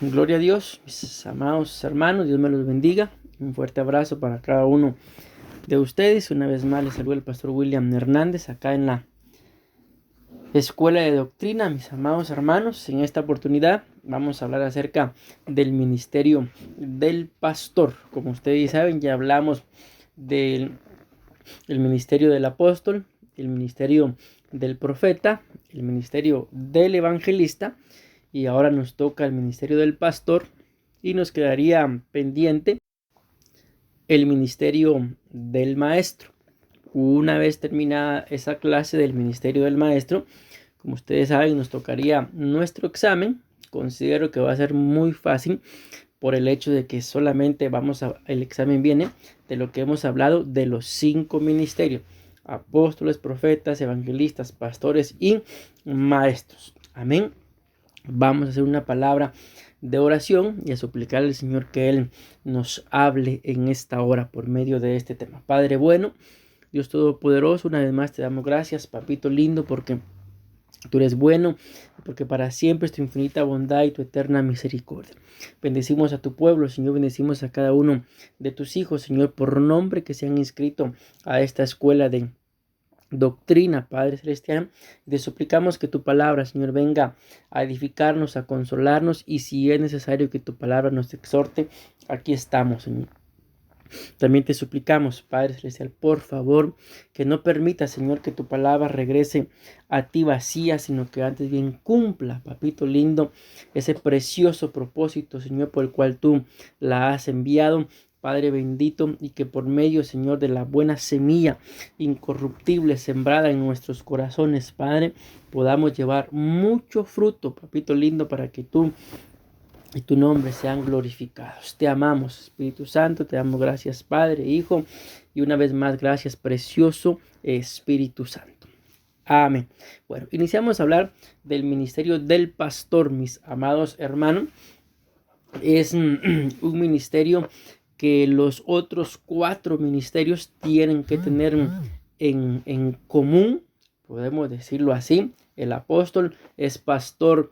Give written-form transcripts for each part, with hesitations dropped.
Gloria a Dios, mis amados hermanos, Dios me los bendiga. Un fuerte abrazo para cada uno de ustedes. Una vez más les saluda el pastor William Hernández acá en la Escuela de Doctrina, mis amados hermanos. En esta oportunidad vamos a hablar acerca del ministerio del pastor. Como ustedes saben, ya hablamos del ministerio del apóstol, el ministerio del profeta, el ministerio del evangelista. Y ahora nos toca el ministerio del pastor y nos quedaría pendiente el ministerio del maestro. Una vez terminada esa clase del ministerio del maestro, como ustedes saben, nos tocaría nuestro examen. Considero que va a ser muy fácil por el hecho de que solamente el examen viene de lo que hemos hablado de los 5 ministerios: apóstoles, profetas, evangelistas, pastores y maestros. Amén. Vamos a hacer una palabra de oración y a suplicar al Señor que Él nos hable en esta hora por medio de este tema. Padre bueno, Dios Todopoderoso, una vez más te damos gracias, papito lindo, porque tú eres bueno, porque para siempre es tu infinita bondad y tu eterna misericordia. Bendecimos a tu pueblo, Señor, bendecimos a cada uno de tus hijos, Señor, por nombre, que se han inscrito a esta escuela de doctrina, Padre Celestial. Te suplicamos que tu palabra, Señor, venga a edificarnos, a consolarnos, y si es necesario que tu palabra nos exhorte, aquí estamos, Señor. También te suplicamos, Padre Celestial, por favor, que no permita, Señor, que tu palabra regrese a ti vacía, sino que antes bien cumpla, papito lindo, ese precioso propósito, Señor, por el cual tú la has enviado. Padre bendito, y que por medio, Señor, de la buena semilla incorruptible sembrada en nuestros corazones, Padre, podamos llevar mucho fruto, papito lindo, para que tú y tu nombre sean glorificados. Te amamos, Espíritu Santo, te damos gracias, Padre, Hijo, y una vez más gracias, precioso Espíritu Santo. Amén. Bueno, iniciamos a hablar del ministerio del pastor, mis amados hermanos. Es un ministerio que los otros 4 ministerios tienen que tener en común, podemos decirlo así. El apóstol es pastor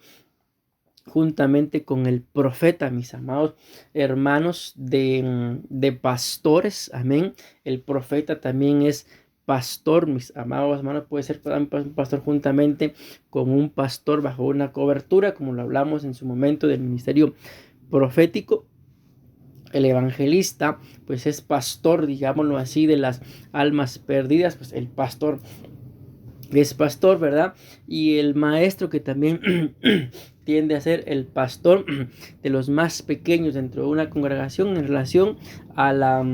juntamente con el profeta, mis amados hermanos, de pastores. Amén. El profeta también es pastor, mis amados hermanos. Puede ser un pastor juntamente con un pastor bajo una cobertura, como lo hablamos en su momento del ministerio profético. El evangelista pues es pastor, digámoslo así, de las almas perdidas. Pues el pastor es pastor, ¿verdad? Y el maestro, que también tiende a ser el pastor de los más pequeños dentro de una congregación en relación a la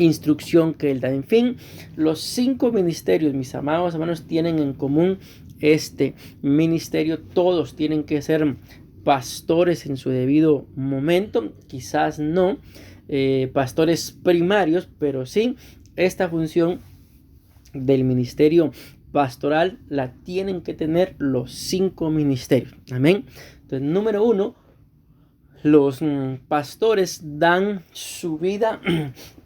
instrucción que él da. En fin, los 5 ministerios, mis amados hermanos, tienen en común este ministerio. Todos tienen que ser pastores en su debido momento. Quizás no pastores primarios, pero sí esta función del ministerio pastoral la tienen que tener los 5 ministerios. Amén. Entonces, número 1, los pastores dan su vida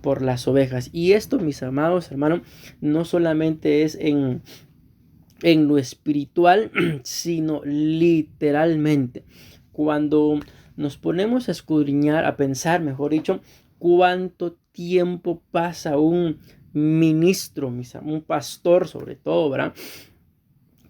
por las ovejas. Y esto, mis amados hermanos, no solamente es en lo espiritual, sino literalmente. Cuando nos ponemos a escudriñar, a pensar, mejor dicho, cuánto tiempo pasa un ministro, un pastor sobre todo, ¿verdad?,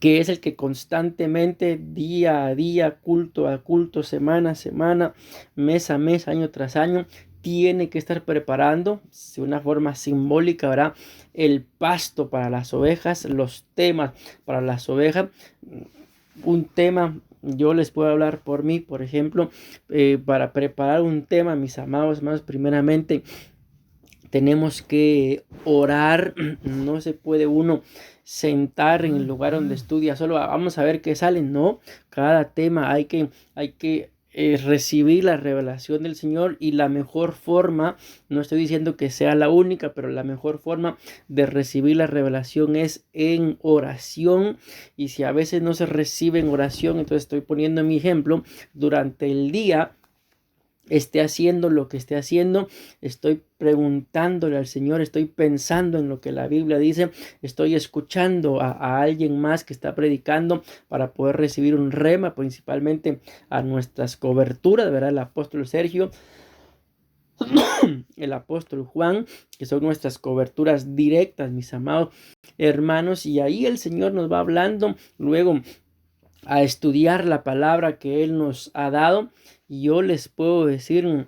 que es el que constantemente, día a día, culto a culto, semana a semana, mes a mes, año tras año, tiene que estar preparando de una forma simbólica, ¿verdad?, el pasto para las ovejas, los temas para las ovejas. Un tema, yo les puedo hablar por mí, por ejemplo, para preparar un tema, mis amados hermanos, primeramente tenemos que orar. No se puede uno sentar en el lugar donde estudia solo vamos a ver qué sale. No, cada tema hay que recibir la revelación del Señor, y la mejor forma, no estoy diciendo que sea la única, pero la mejor forma de recibir la revelación es en oración. Y si a veces no se recibe en oración, entonces estoy poniendo mi ejemplo, durante el día esté haciendo lo que esté haciendo, estoy preguntándole al Señor, estoy pensando en lo que la Biblia dice, estoy escuchando a alguien más que está predicando para poder recibir un rema, principalmente a nuestras coberturas, ¿verdad? El apóstol Sergio, el apóstol Juan, que son nuestras coberturas directas, mis amados hermanos, y ahí el Señor nos va hablando luego a estudiar la palabra que Él nos ha dado. Y yo les puedo decir,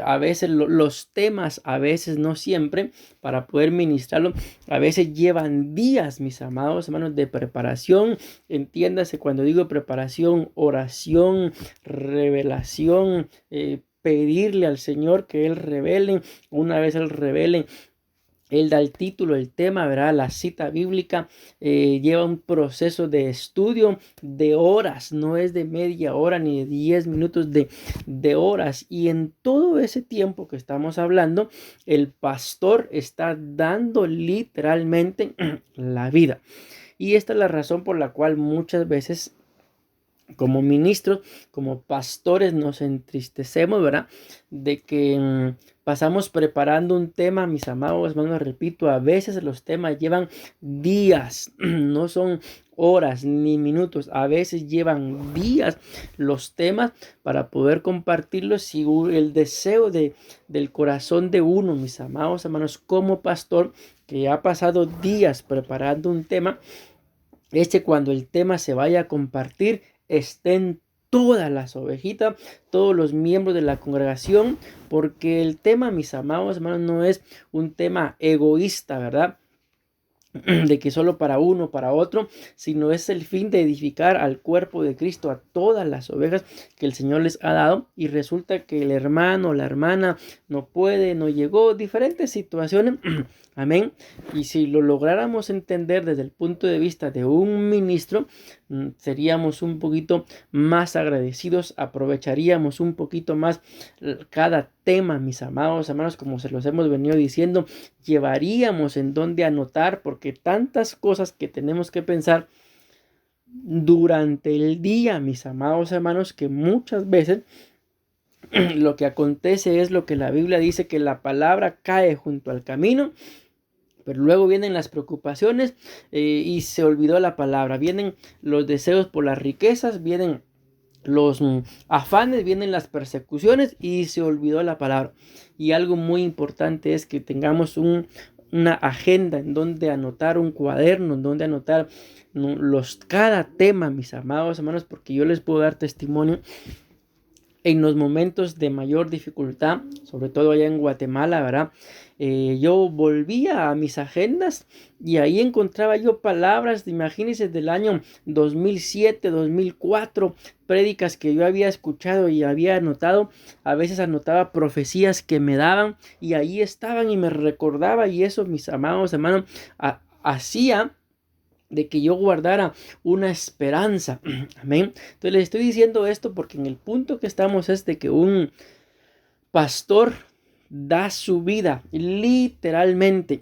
a veces los temas, a veces no siempre, para poder ministrarlo, a veces llevan días, mis amados hermanos, de preparación. Entiéndase, cuando digo preparación, oración, revelación, pedirle al Señor que Él revele. Una vez Él revele, Él da el título, el tema, ¿verdad? La cita bíblica lleva un proceso de estudio de horas, no es de media hora ni de 10 minutos, de horas. Y en todo ese tiempo que estamos hablando, el pastor está dando literalmente la vida. Y esta es la razón por la cual muchas veces como ministros, como pastores, nos entristecemos, ¿verdad? De que pasamos preparando un tema, mis amados hermanos, repito, a veces los temas llevan días, no son horas ni minutos, a veces llevan días los temas para poder compartirlos, y el deseo del corazón de uno, mis amados hermanos, como pastor, que ha pasado días preparando un tema, cuando el tema se vaya a compartir, estén todas las ovejitas, todos los miembros de la congregación, porque el tema, mis amados hermanos, no es un tema egoísta, ¿verdad? De que solo para uno, para otro, sino es el fin de edificar al cuerpo de Cristo, a todas las ovejas que el Señor les ha dado. Y resulta que el hermano o la hermana no puede, no llegó, diferentes situaciones. Amén. Y si lo lográramos entender desde el punto de vista de un ministro, seríamos un poquito más agradecidos, aprovecharíamos un poquito más cada tema, mis amados hermanos, como se los hemos venido diciendo, llevaríamos en dónde anotar, porque tantas cosas que tenemos que pensar durante el día, mis amados hermanos, que muchas veces lo que acontece es lo que la Biblia dice, que la palabra cae junto al camino. Pero luego vienen las preocupaciones y se olvidó la palabra. Vienen los deseos por las riquezas, vienen los afanes, vienen las persecuciones y se olvidó la palabra. Y algo muy importante es que tengamos una agenda en donde anotar, un cuaderno en donde anotar cada tema, mis amados hermanos, porque yo les puedo dar testimonio en los momentos de mayor dificultad, sobre todo allá en Guatemala, ¿verdad? Yo volvía a mis agendas y ahí encontraba yo palabras, imagínense, del año 2007, 2004, prédicas que yo había escuchado y había anotado. A veces anotaba profecías que me daban y ahí estaban y me recordaba, y eso, mis amados hermanos, hacía de que yo guardara una esperanza. Amén. Entonces les estoy diciendo esto porque en el punto que estamos es de que un pastor da su vida literalmente,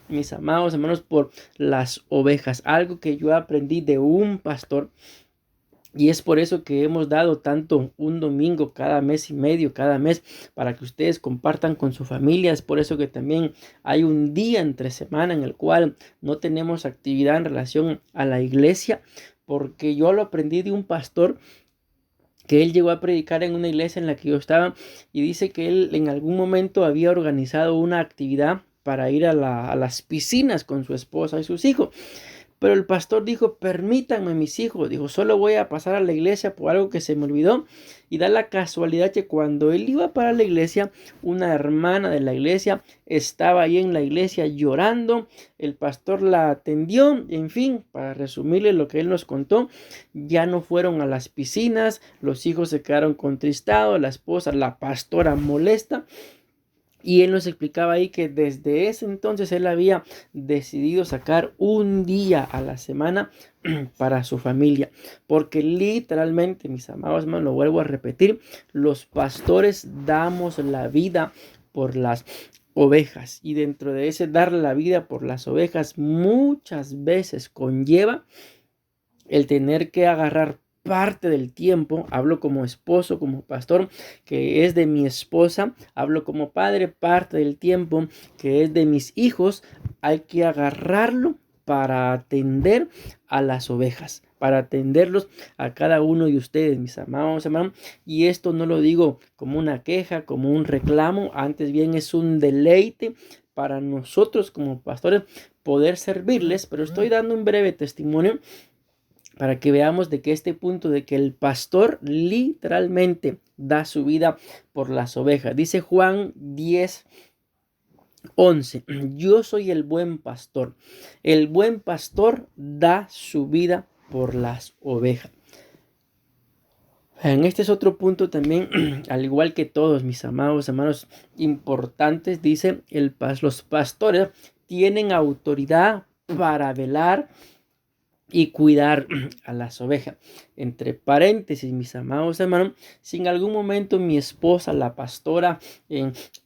mis amados hermanos, por las ovejas. Algo que yo aprendí de un pastor. Y es por eso que hemos dado tanto un domingo cada mes y medio, cada mes, para que ustedes compartan con su familia. Es por eso que también hay un día entre semana en el cual no tenemos actividad en relación a la iglesia, porque yo lo aprendí de un pastor que él llegó a predicar en una iglesia en la que yo estaba, y dice que él en algún momento había organizado una actividad para ir a las piscinas con su esposa y sus hijos. Pero el pastor dijo: permítanme, mis hijos, dijo, solo voy a pasar a la iglesia por algo que se me olvidó. Y da la casualidad que cuando él iba para la iglesia, una hermana de la iglesia estaba ahí en la iglesia llorando. El pastor la atendió. En fin, para resumirle lo que él nos contó, ya no fueron a las piscinas, los hijos se quedaron contristados, la esposa, la pastora, molesta. Y él nos explicaba ahí que desde ese entonces él había decidido sacar un día a la semana para su familia. Porque literalmente, mis amados hermanos, lo vuelvo a repetir, los pastores damos la vida por las ovejas. Y dentro de ese dar la vida por las ovejas muchas veces conlleva el tener que agarrar parte del tiempo, hablo como esposo, como pastor, que es de mi esposa, hablo como padre, parte del tiempo que es de mis hijos, hay que agarrarlo para atender a las ovejas, para atenderlos a cada uno de ustedes, mis amados hermanos. Y esto no lo digo como una queja, como un reclamo, antes bien es un deleite para nosotros como pastores poder servirles, pero estoy dando un breve testimonio para que veamos de que este punto de que el pastor literalmente da su vida por las ovejas. Dice Juan 10:11, yo soy el buen pastor. El buen pastor da su vida por las ovejas. Este es otro punto también, al igual que todos mis amados hermanos importantes, dice los pastores tienen autoridad para velar y cuidar a las ovejas. Entre paréntesis, mis amados hermanos, si en algún momento mi esposa, la pastora,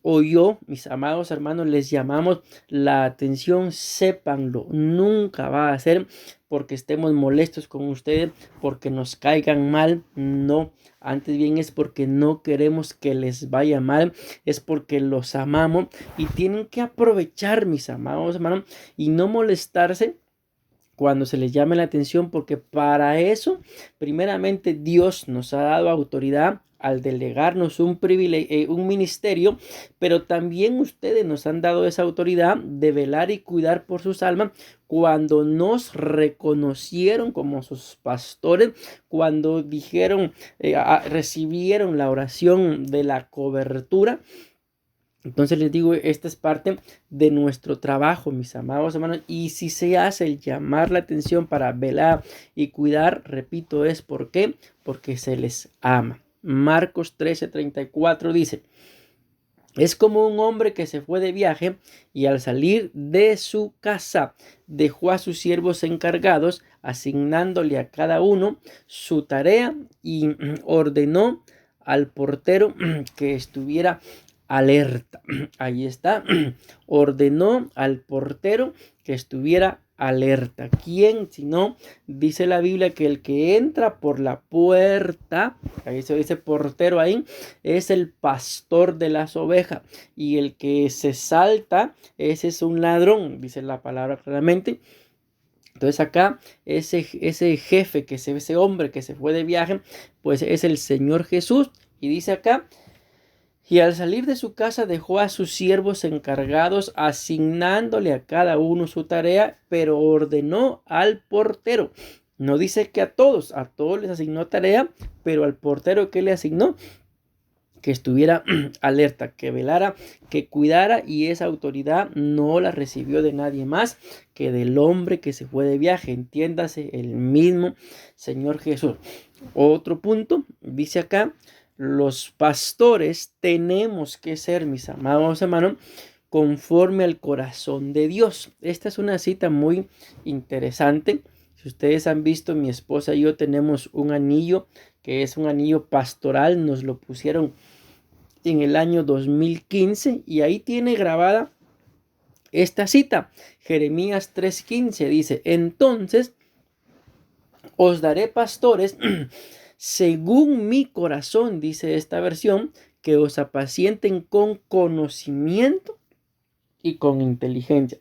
o yo, mis amados hermanos, les llamamos la atención, sépanlo, nunca va a ser porque estemos molestos con ustedes, porque nos caigan mal, no. Antes bien es porque no queremos que les vaya mal, es porque los amamos y tienen que aprovechar, mis amados hermanos, y no molestarse cuando se les llame la atención, porque para eso, primeramente, Dios nos ha dado autoridad al delegarnos un privilegio, un ministerio, pero también ustedes nos han dado esa autoridad de velar y cuidar por sus almas cuando nos reconocieron como sus pastores, cuando dijeron, recibieron la oración de la cobertura. Entonces les digo, esta es parte de nuestro trabajo, mis amados hermanos, y si se hace el llamar la atención para velar y cuidar, repito, es ¿por qué? Porque se les ama. Marcos 13:34 dice, es como un hombre que se fue de viaje y al salir de su casa dejó a sus siervos encargados, asignándole a cada uno su tarea y ordenó al portero que estuviera alerta. Ahí está. Ordenó al portero que estuviera alerta. ¿Quién? Si no, dice la Biblia que el que entra por la puerta, ahí se dice portero ahí, es el pastor de las ovejas. Y el que se salta, ese es un ladrón, dice la palabra claramente. Entonces acá ese jefe, ese hombre que se fue de viaje, pues es el Señor Jesús. Y dice acá, y al salir de su casa dejó a sus siervos encargados, asignándole a cada uno su tarea, pero ordenó al portero. No dice que a todos les asignó tarea, pero al portero que le asignó, que estuviera alerta, que velara, que cuidara, y esa autoridad no la recibió de nadie más que del hombre que se fue de viaje, entiéndase, el mismo Señor Jesús. Otro punto, dice acá, los pastores tenemos que ser, mis amados hermanos, conforme al corazón de Dios. Esta es una cita muy interesante. Si ustedes han visto, mi esposa y yo tenemos un anillo que es un anillo pastoral, nos lo pusieron en el año 2015 y ahí tiene grabada esta cita. Jeremías 3:15 dice, entonces os daré pastores según mi corazón, dice esta versión, que os apacienten con conocimiento y con inteligencia.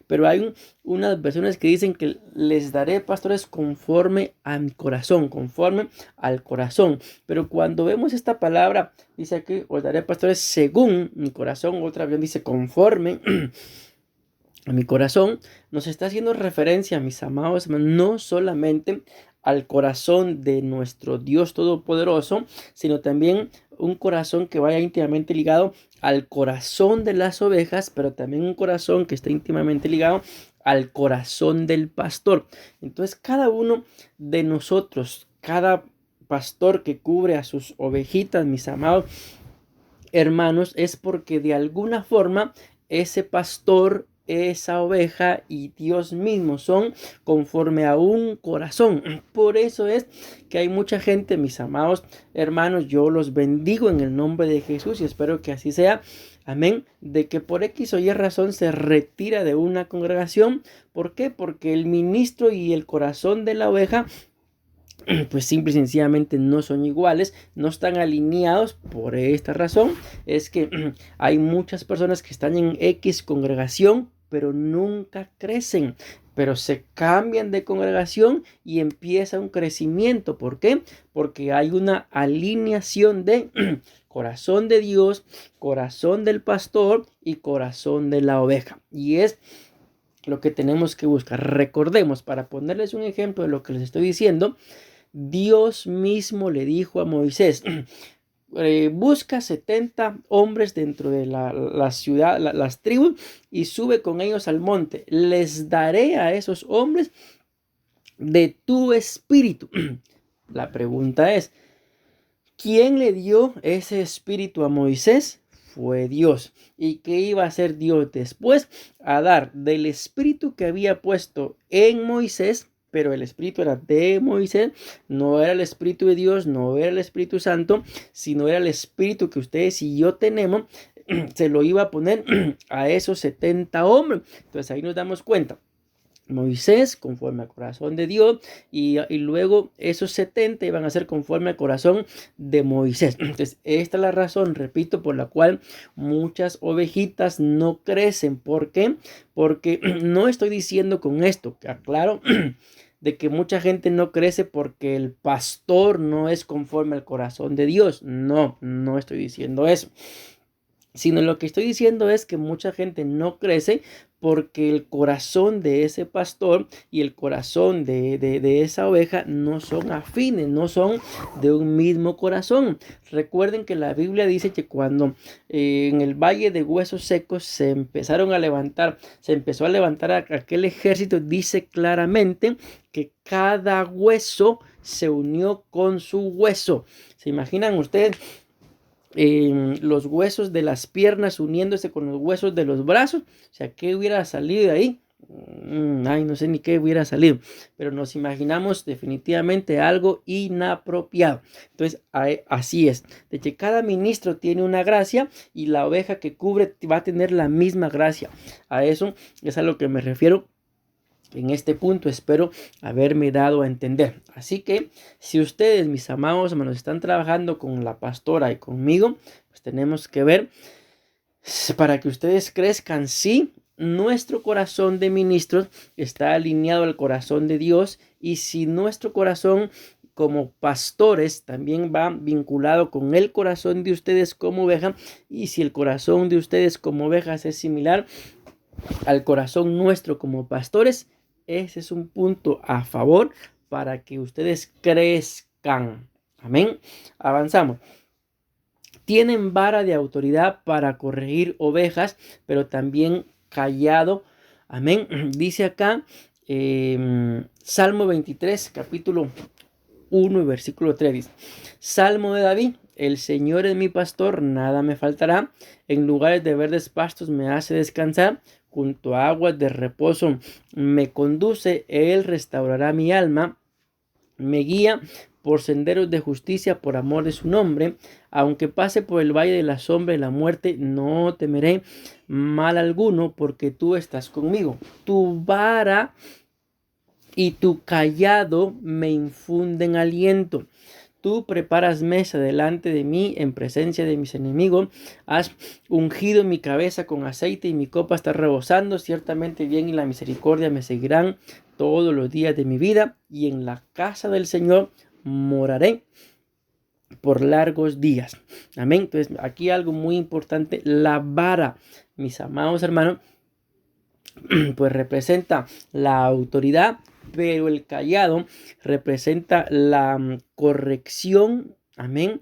Pero hay unas versiones que dicen que les daré pastores conforme a mi corazón, conforme al corazón. Pero cuando vemos esta palabra, dice aquí, os daré pastores según mi corazón. Otra versión dice conforme a mi corazón. Nos está haciendo referencia, mis amados, no solamente al corazón de nuestro Dios Todopoderoso, sino también un corazón que vaya íntimamente ligado al corazón de las ovejas, pero también un corazón que esté íntimamente ligado al corazón del pastor. Entonces, cada uno de nosotros, cada pastor que cubre a sus ovejitas, mis amados hermanos, es porque de alguna forma ese pastor, esa oveja y Dios mismo son conforme a un corazón. Por eso es que hay mucha gente, mis amados hermanos, yo los bendigo en el nombre de Jesús y espero que así sea. Amén. De que por X o Y razón se retira de una congregación. ¿Por qué? Porque el ministro y el corazón de la oveja pues simple y sencillamente no son iguales, no están alineados. Por esta razón es que hay muchas personas que están en X congregación, pero nunca crecen, pero se cambian de congregación y empieza un crecimiento. ¿Por qué? Porque hay una alineación de corazón de Dios, corazón del pastor y corazón de la oveja. Y es lo que tenemos que buscar. Recordemos, para ponerles un ejemplo de lo que les estoy diciendo, Dios mismo le dijo a Moisés: busca 70 hombres dentro de la ciudad, las tribus, y sube con ellos al monte. Les daré a esos hombres de tu espíritu. La pregunta es, ¿quién le dio ese espíritu a Moisés? Fue Dios. ¿Y qué iba a hacer Dios después? A dar del espíritu que había puesto en Moisés, pero el espíritu era de Moisés, no era el espíritu de Dios, no era el Espíritu Santo, sino era el espíritu que ustedes y yo tenemos. Se lo iba a poner a esos 70 hombres. Entonces ahí nos damos cuenta. Moisés conforme al corazón de Dios, y luego esos 70 iban a ser conforme al corazón de Moisés. Entonces esta es la razón, repito, por la cual muchas ovejitas no crecen. ¿Por qué? Porque no estoy diciendo con esto, que aclaro, de que mucha gente no crece porque el pastor no es conforme al corazón de Dios. No, no estoy diciendo eso, sino lo que estoy diciendo es que mucha gente no crece porque el corazón de ese pastor y el corazón de esa oveja no son afines, no son de un mismo corazón. Recuerden que la Biblia dice que cuando en el valle de huesos secos se empezó a levantar aquel ejército, dice claramente que cada hueso se unió con su hueso. ¿Se imaginan ustedes los huesos de las piernas uniéndose con los huesos de los brazos? O sea, ¿qué hubiera salido de ahí? No sé ni qué hubiera salido, pero nos imaginamos definitivamente algo inapropiado. Entonces así es, de que cada ministro tiene una gracia y la oveja que cubre va a tener la misma gracia. A eso es a lo que me refiero en este punto. Espero haberme dado a entender. Así que si ustedes, mis amados hermanos, están trabajando con la pastora y conmigo, pues tenemos que ver para que ustedes crezcan si nuestro corazón de ministros está alineado al corazón de Dios, y si nuestro corazón como pastores también va vinculado con el corazón de ustedes como oveja, y si el corazón de ustedes como ovejas es similar al corazón nuestro como pastores. Ese es un punto a favor para que ustedes crezcan. Amén. Avanzamos. Tienen vara de autoridad para corregir ovejas, pero también callado. Amén. Dice acá Salmo 23, capítulo 1 y versículo 3. Dice: Salmo de David. El Señor es mi pastor, nada me faltará. En lugares de verdes pastos me hace descansar. Junto a aguas de reposo me conduce. Él restaurará mi alma. Me guía por senderos de justicia por amor de su nombre. Aunque pase por el valle de la sombra de la muerte, no temeré mal alguno, porque tú estás conmigo. Tu vara y tu callado me infunden aliento. Tú preparas mesa delante de mí en presencia de mis enemigos. Has ungido mi cabeza con aceite y mi copa está rebosando. Ciertamente bien y la misericordia me seguirán todos los días de mi vida, y en la casa del Señor moraré por largos días. Amén. Entonces aquí algo muy importante: la vara, mis amados hermanos, pues representa la autoridad, pero el callado representa la corrección. Amén.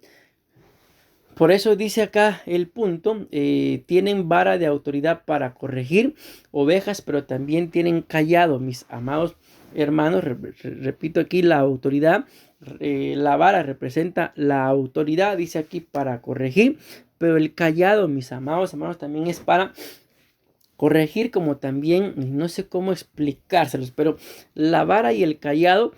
Por eso dice acá el punto: tienen vara de autoridad para corregir ovejas, pero también tienen callado, mis amados hermanos. Repito aquí, la autoridad, la vara representa la autoridad, dice aquí, para corregir, pero el callado, mis amados hermanos, también es para corregir, como también, no sé cómo explicárselos, pero la vara y el callado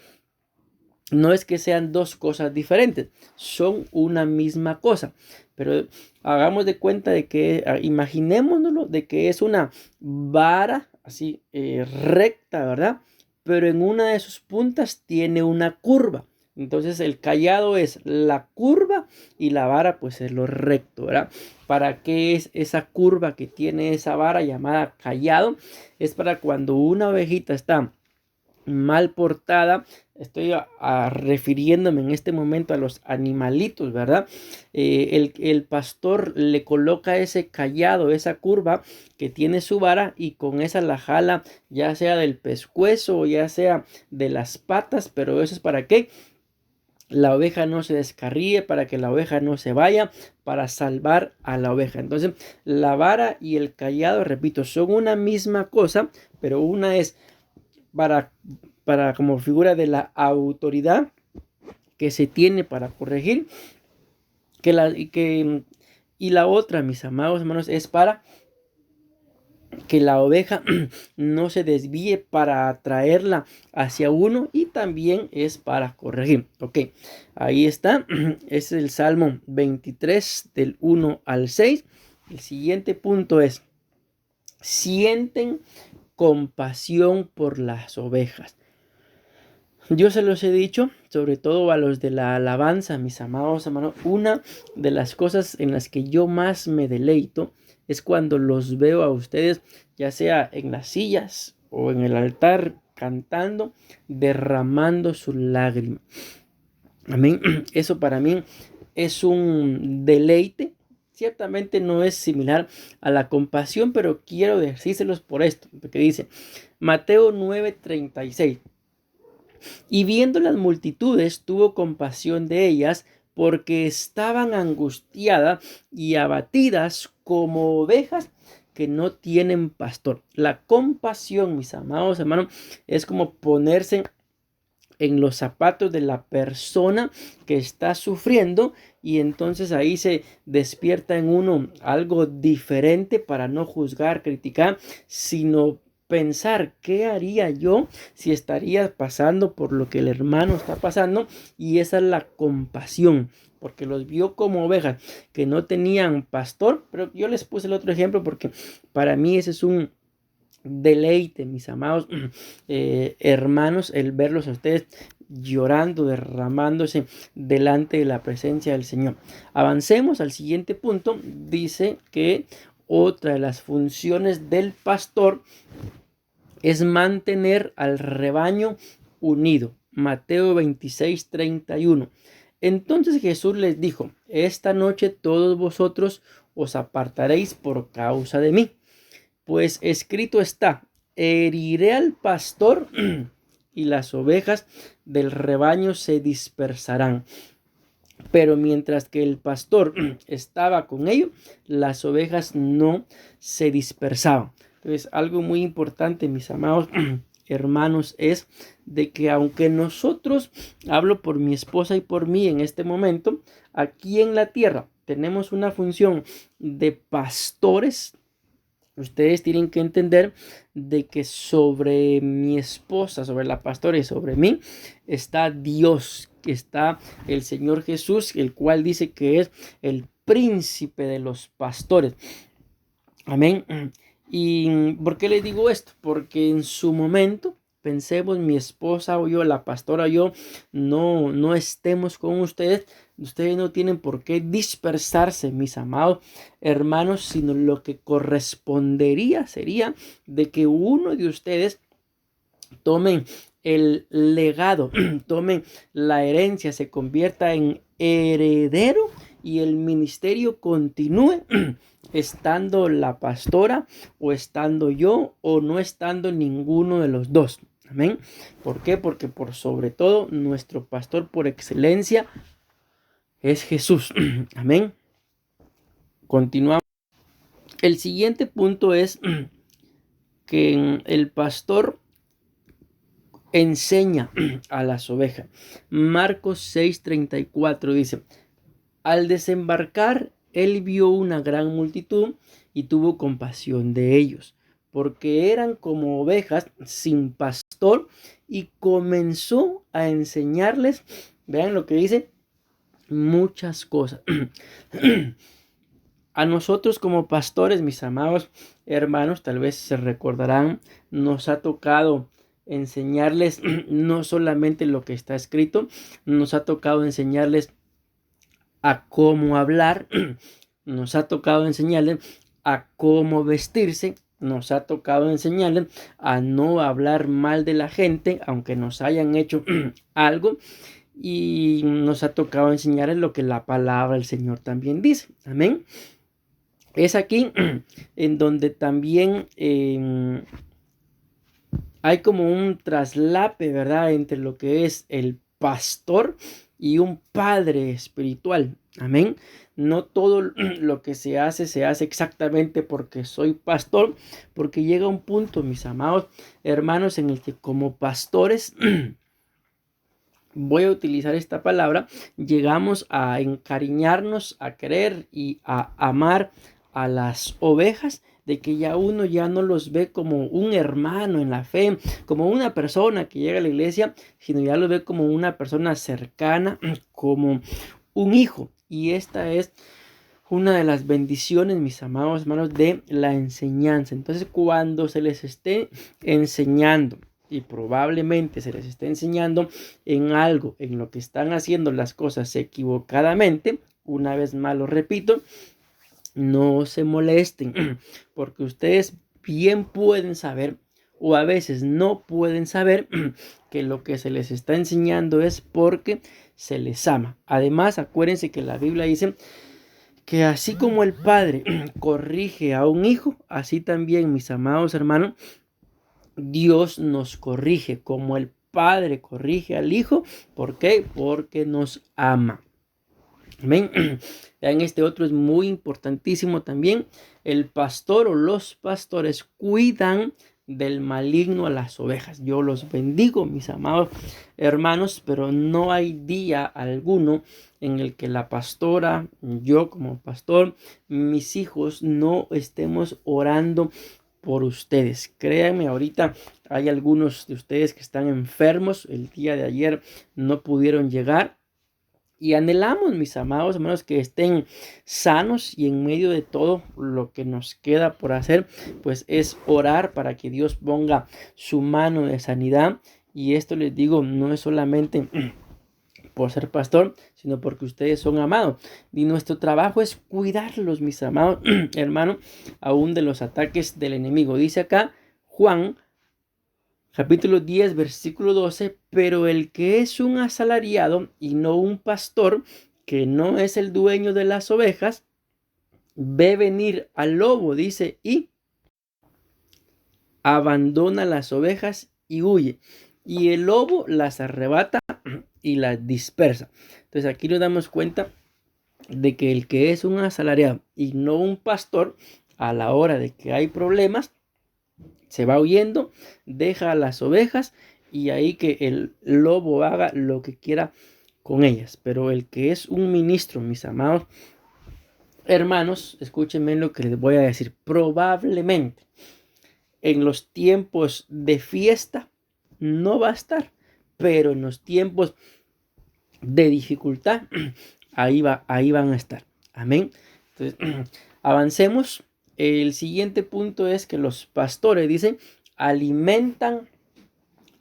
no es que sean dos cosas diferentes, son una misma cosa. Pero hagamos de cuenta de que, imaginémonos de que es una vara así recta, ¿verdad? Pero en una de sus puntas tiene una curva. Entonces el cayado es la curva y la vara pues es lo recto, ¿verdad? ¿Para qué es esa curva que tiene esa vara llamada cayado? Es para cuando una ovejita está mal portada. Estoy refiriéndome en este momento a los animalitos, ¿verdad? El pastor le coloca ese cayado, esa curva que tiene su vara, y con esa la jala, ya sea del pescuezo o ya sea de las patas. Pero eso es para que la oveja no se descarríe, para que la oveja no se vaya, para salvar a la oveja. Entonces la vara y el cayado, repito, son una misma cosa, pero una es para, para como figura de la autoridad que se tiene para corregir, y la otra, mis amados hermanos, es para que la oveja no se desvíe, para atraerla hacia uno, y también es para corregir. Ok, ahí está. Es el Salmo 23 del 1 al 6. El siguiente punto es: sienten compasión por las ovejas. Yo se los he dicho, sobre todo a los de la alabanza, mis amados hermanos, una de las cosas en las que yo más me deleito es cuando los veo a ustedes, ya sea en las sillas o en el altar, cantando, derramando su lágrima. Amén. Eso para mí es un deleite. Ciertamente no es similar a la compasión, pero quiero decírselos por esto, porque dice Mateo 9:36. Y viendo las multitudes, tuvo compasión de ellas, porque estaban angustiadas y abatidas como ovejas que no tienen pastor. La compasión, mis amados hermanos, es como ponerse en los zapatos de la persona que está sufriendo, y entonces ahí se despierta en uno algo diferente, para no juzgar, criticar, sino pensar qué haría yo si estaría pasando por lo que el hermano está pasando. Y esa es la compasión, porque los vio como ovejas que no tenían pastor. Pero yo les puse el otro ejemplo porque para mí ese es un deleite, mis amados hermanos, el verlos a ustedes llorando, derramándose delante de la presencia del Señor. Avancemos al siguiente punto. Dice que otra de las funciones del pastor es mantener al rebaño unido. Mateo 26:31. Entonces Jesús les dijo: esta noche todos vosotros os apartaréis por causa de mí, pues escrito está: heriré al pastor y las ovejas del rebaño se dispersarán. Pero mientras que el pastor estaba con ellos, las ovejas no se dispersaban. Entonces, algo muy importante, mis amados hermanos, es de que aunque nosotros, hablo por mi esposa y por mí en este momento, aquí en la tierra tenemos una función de pastores, ustedes tienen que entender de que sobre mi esposa, sobre la pastora y sobre mí está Dios, que está el Señor Jesús, el cual dice que es el príncipe de los pastores. Amén. ¿Y por qué les digo esto? Porque en su momento, pensemos, mi esposa o yo, la pastora o yo, no estemos con ustedes. Ustedes no tienen por qué dispersarse, mis amados hermanos, sino lo que correspondería sería de que uno de ustedes tomen el legado, tomen la herencia, se convierta en heredero, y el ministerio continúe estando la pastora o estando yo o no estando ninguno de los dos. Amén. ¿Por qué? Porque por sobre todo nuestro pastor por excelencia es Jesús. Amén. Continuamos. El siguiente punto es que el pastor enseña a las ovejas. Marcos 6:34 dice: al desembarcar, él vio una gran multitud y tuvo compasión de ellos, porque eran como ovejas sin pastor, y comenzó a enseñarles, vean lo que dice, muchas cosas. A nosotros como pastores, mis amados hermanos, tal vez se recordarán, nos ha tocado enseñarles no solamente lo que está escrito, nos ha tocado enseñarles a cómo hablar, nos ha tocado enseñarles a cómo vestirse, nos ha tocado enseñarles a no hablar mal de la gente, aunque nos hayan hecho algo, y nos ha tocado enseñarles lo que la palabra del Señor también dice. Amén. Es aquí en donde también hay como un traslape, ¿verdad? Entre lo que es el pastor y un padre espiritual. Amén. No todo lo que se hace exactamente porque soy pastor, porque llega un punto, mis amados hermanos, en el que como pastores, voy a utilizar esta palabra, llegamos a encariñarnos, a querer y a amar a las ovejas, de que ya uno ya no los ve como un hermano en la fe, como una persona que llega a la iglesia, sino ya los ve como una persona cercana, como un hijo. Y esta es una de las bendiciones, mis amados hermanos, de la enseñanza. Entonces, cuando se les esté enseñando, y probablemente se les esté enseñando en algo, en lo que están haciendo las cosas equivocadamente, una vez más lo repito, no se molesten, porque ustedes bien pueden saber, o a veces no pueden saber, que lo que se les está enseñando es porque se les ama. Además, acuérdense que la Biblia dice que así como el padre corrige a un hijo, así también, mis amados hermanos, Dios nos corrige, como el padre corrige al hijo. ¿Por qué? Porque nos ama. Amén. En este otro es muy importantísimo también. El pastor o los pastores cuidan del maligno a las ovejas. Yo los bendigo, mis amados hermanos, pero no hay día alguno en el que la pastora, yo como pastor, mis hijos no estemos orando por ustedes. Créanme, ahorita hay algunos de ustedes que están enfermos. El día de ayer no pudieron llegar. Y anhelamos, mis amados hermanos, que estén sanos, y en medio de todo lo que nos queda por hacer, pues es orar para que Dios ponga su mano de sanidad. Y esto les digo, no es solamente por ser pastor, sino porque ustedes son amados. Y nuestro trabajo es cuidarlos, mis amados hermanos, aún de los ataques del enemigo. Dice acá Juan capítulo 10, versículo 12, pero el que es un asalariado y no un pastor, que no es el dueño de las ovejas, ve venir al lobo, dice, y abandona las ovejas y huye. Y el lobo las arrebata y las dispersa. Entonces aquí nos damos cuenta de que el que es un asalariado y no un pastor, a la hora de que hay problemas, se va huyendo, deja a las ovejas y ahí que el lobo haga lo que quiera con ellas. Pero el que es un ministro, mis amados hermanos, escúchenme lo que les voy a decir. Probablemente en los tiempos de fiesta no va a estar, pero en los tiempos de dificultad ahí van a estar. Amén. Entonces, avancemos. El siguiente punto es que los pastores, dicen, alimentan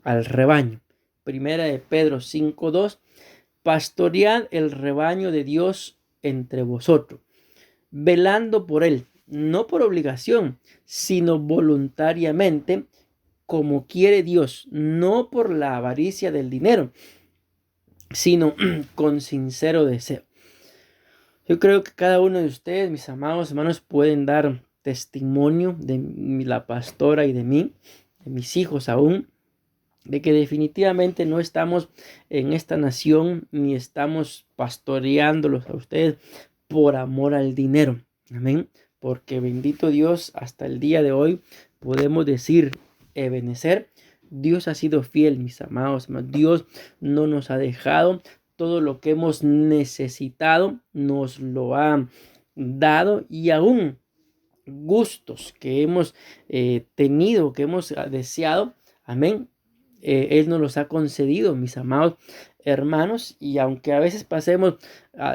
al rebaño. Primera de Pedro 5:2, pastoread el rebaño de Dios entre vosotros, velando por él, no por obligación, sino voluntariamente, como quiere Dios, no por la avaricia del dinero, sino con sincero deseo. Yo creo que cada uno de ustedes, mis amados hermanos, pueden dar testimonio de la pastora y de mí, de mis hijos aún, de que definitivamente no estamos en esta nación ni estamos pastoreándolos a ustedes por amor al dinero. Amén. Porque bendito Dios, hasta el día de hoy podemos decir, Ebenezer, Dios ha sido fiel, mis amados hermanos. Dios no nos ha dejado. Todo lo que hemos necesitado nos lo ha dado, y aún gustos que hemos tenido, que hemos deseado, amén, Él nos los ha concedido, mis amados hermanos. Y aunque a veces pasemos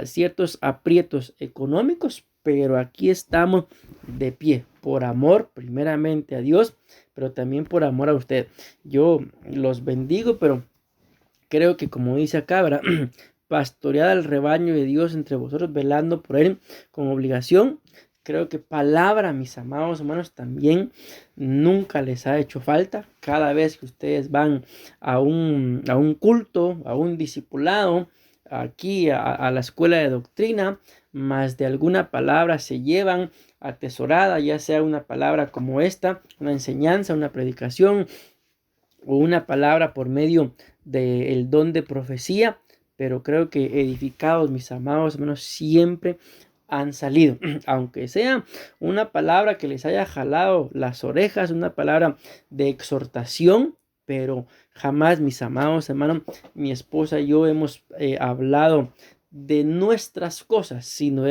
ciertos aprietos económicos, pero aquí estamos de pie, por amor primeramente a Dios, pero también por amor a usted. Yo los bendigo, pero creo que como dice acá, ¿verdad? Pastoread al rebaño de Dios entre vosotros, velando por él con obligación. Creo que palabra, mis amados hermanos, también nunca les ha hecho falta. Cada vez que ustedes van a un culto, a un discipulado, aquí a la escuela de doctrina, más de alguna palabra se llevan atesorada, ya sea una palabra como esta, una enseñanza, una predicación, o una palabra por medio del don de profecía, pero creo que edificados, mis amados hermanos, siempre han salido, aunque sea una palabra que les haya jalado las orejas, una palabra de exhortación, pero jamás, mis amados hermanos, mi esposa y yo hemos hablado de nuestras cosas, sino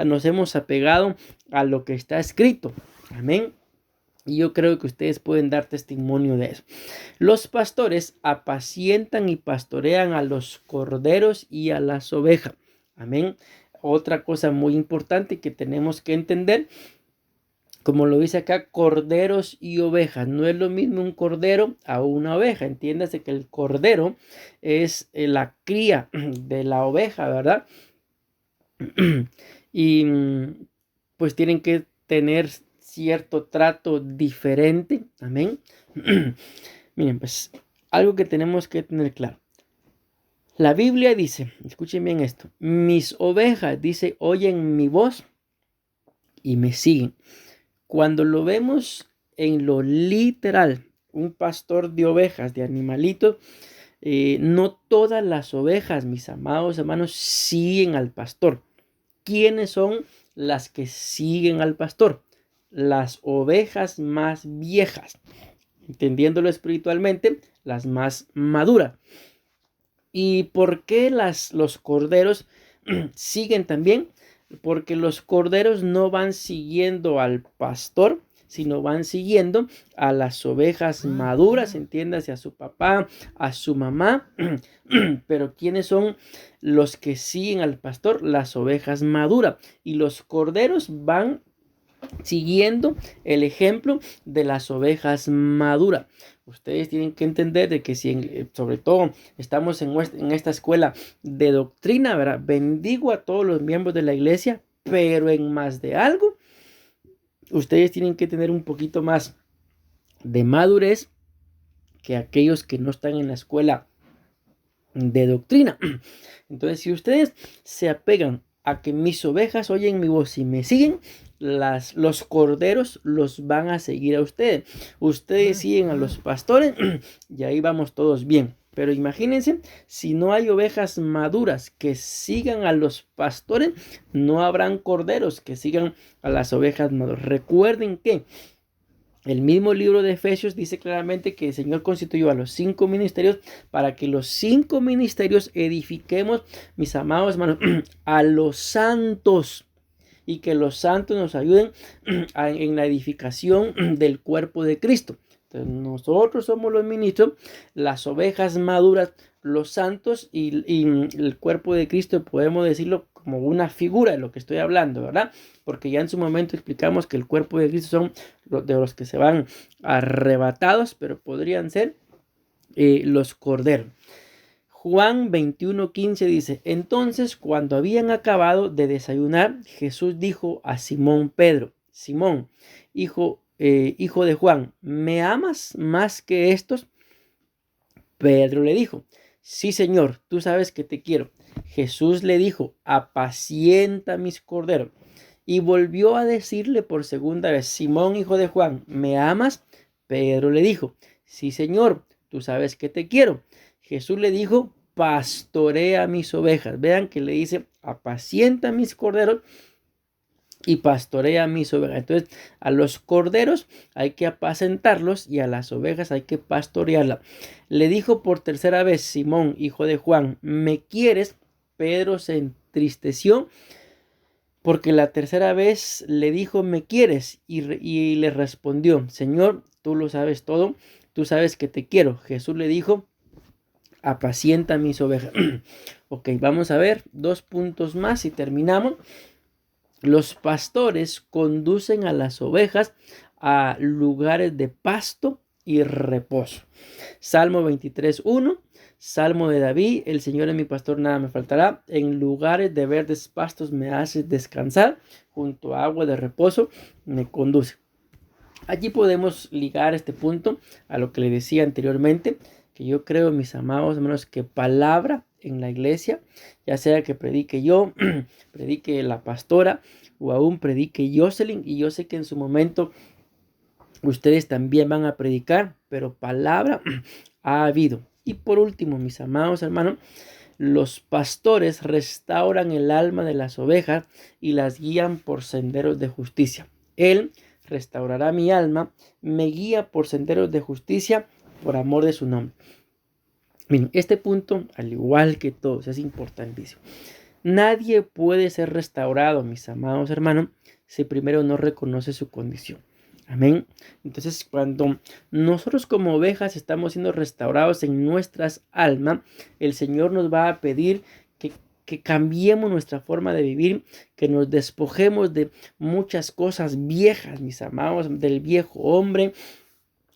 nos hemos apegado a lo que está escrito. Amén. Y yo creo que ustedes pueden dar testimonio de eso. Los pastores apacientan y pastorean a los corderos y a las ovejas. Amén. Otra cosa muy importante que tenemos que entender, como lo dice acá, corderos y ovejas. No es lo mismo un cordero a una oveja. Entiéndase que el cordero es la cría de la oveja, ¿verdad? Y pues tienen que tener cierto trato diferente. Amén. Miren, pues algo que tenemos que tener claro. La Biblia dice, escuchen bien esto, mis ovejas, dice, oyen mi voz y me siguen. Cuando lo vemos en lo literal, un pastor de ovejas, de animalitos, no todas las ovejas, mis amados hermanos, siguen al pastor. ¿Quiénes son las que siguen al pastor? Las ovejas más viejas, entendiéndolo espiritualmente, las más maduras. ¿Y por qué los corderos siguen también? Porque los corderos no van siguiendo al pastor, sino van siguiendo a las ovejas maduras, entiéndase, a su papá, a su mamá. Pero ¿quiénes son los que siguen al pastor? Las ovejas maduras. Y los corderos van siguiendo el ejemplo de las ovejas maduras. Ustedes tienen que entender de que si sobre todo estamos en esta escuela de doctrina, ¿verdad? Bendigo a todos los miembros de la iglesia, pero en más de algo, ustedes tienen que tener un poquito más de madurez que aquellos que no están en la escuela de doctrina. Entonces, si ustedes se apegan a que mis ovejas oyen mi voz y me siguen, los corderos los van a seguir a ustedes. Ustedes siguen a los pastores y ahí vamos todos bien. Pero imagínense, si no hay ovejas maduras que sigan a los pastores, no habrán corderos que sigan a las ovejas maduras. Recuerden que el mismo libro de Efesios dice claramente que el Señor constituyó a los 5 ministerios para que los 5 ministerios edifiquemos, mis amados hermanos, a los santos, y que los santos nos ayuden en la edificación del cuerpo de Cristo. Entonces, nosotros somos los ministros, las ovejas maduras, los santos y el cuerpo de Cristo, podemos decirlo como una figura de lo que estoy hablando, ¿verdad? Porque ya en su momento explicamos que el cuerpo de Cristo son de los que se van arrebatados, pero podrían ser los corderos. Juan 21:15 dice, entonces cuando habían acabado de desayunar, Jesús dijo a Simón Pedro, Simón, hijo de Juan, ¿me amas más que estos? Pedro le dijo, sí, Señor, tú sabes que te quiero. Jesús le dijo, apacienta mis corderos. Y volvió a decirle por segunda vez, Simón, hijo de Juan, ¿me amas? Pedro le dijo, sí, Señor, tú sabes que te quiero. Jesús le dijo, pastorea mis ovejas. Vean que le dice, apacienta mis corderos y pastorea mis ovejas. Entonces, a los corderos hay que apacentarlos y a las ovejas hay que pastorearlas. Le dijo por tercera vez, Simón, hijo de Juan, ¿me quieres? Pedro se entristeció porque la tercera vez le dijo, ¿me quieres? Y le respondió, Señor, tú lo sabes todo, tú sabes que te quiero. Jesús le dijo, apacienta mis ovejas. Ok, vamos a ver 2 puntos más y terminamos. Los pastores conducen a las ovejas a lugares de pasto y reposo. Salmo 23:1. Salmo de David: el Señor es mi pastor, nada me faltará. En lugares de verdes pastos me hace descansar, junto a agua de reposo me conduce. Allí podemos ligar este punto a lo que le decía anteriormente, que yo creo, mis amados hermanos, que palabra en la iglesia, ya sea que predique yo, predique la pastora o aún predique Jocelyn, y yo sé que en su momento ustedes también van a predicar, pero palabra ha habido. Y por último, mis amados hermanos, los pastores restauran el alma de las ovejas y las guían por senderos de justicia. Él restaurará mi alma, me guía por senderos de justicia por amor de su nombre. Miren, este punto, al igual que todos, es importantísimo. Nadie puede ser restaurado, mis amados hermanos, si primero no reconoce su condición. Amén. Entonces, cuando nosotros como ovejas estamos siendo restaurados en nuestras almas, el Señor nos va a pedir que cambiemos nuestra forma de vivir, que nos despojemos de muchas cosas viejas, mis amados, del viejo hombre,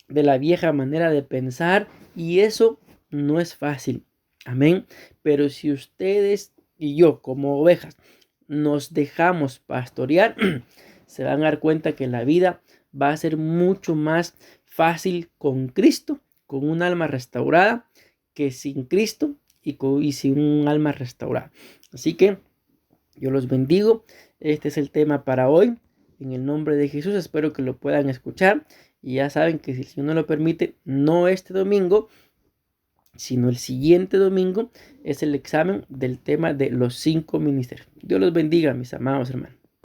de la vieja manera de pensar, y eso no es fácil. Amén. Pero si ustedes y yo como ovejas nos dejamos pastorear, se van a dar cuenta que la vida va a ser mucho más fácil con Cristo, con un alma restaurada, que sin Cristo y sin un alma restaurada. Así que yo los bendigo. Este es el tema para hoy. En el nombre de Jesús espero que lo puedan escuchar. Y ya saben que si el Señor no lo permite, no este domingo, sino el siguiente domingo, es el examen del tema de los 5 ministerios. Dios los bendiga, mis amados hermanos.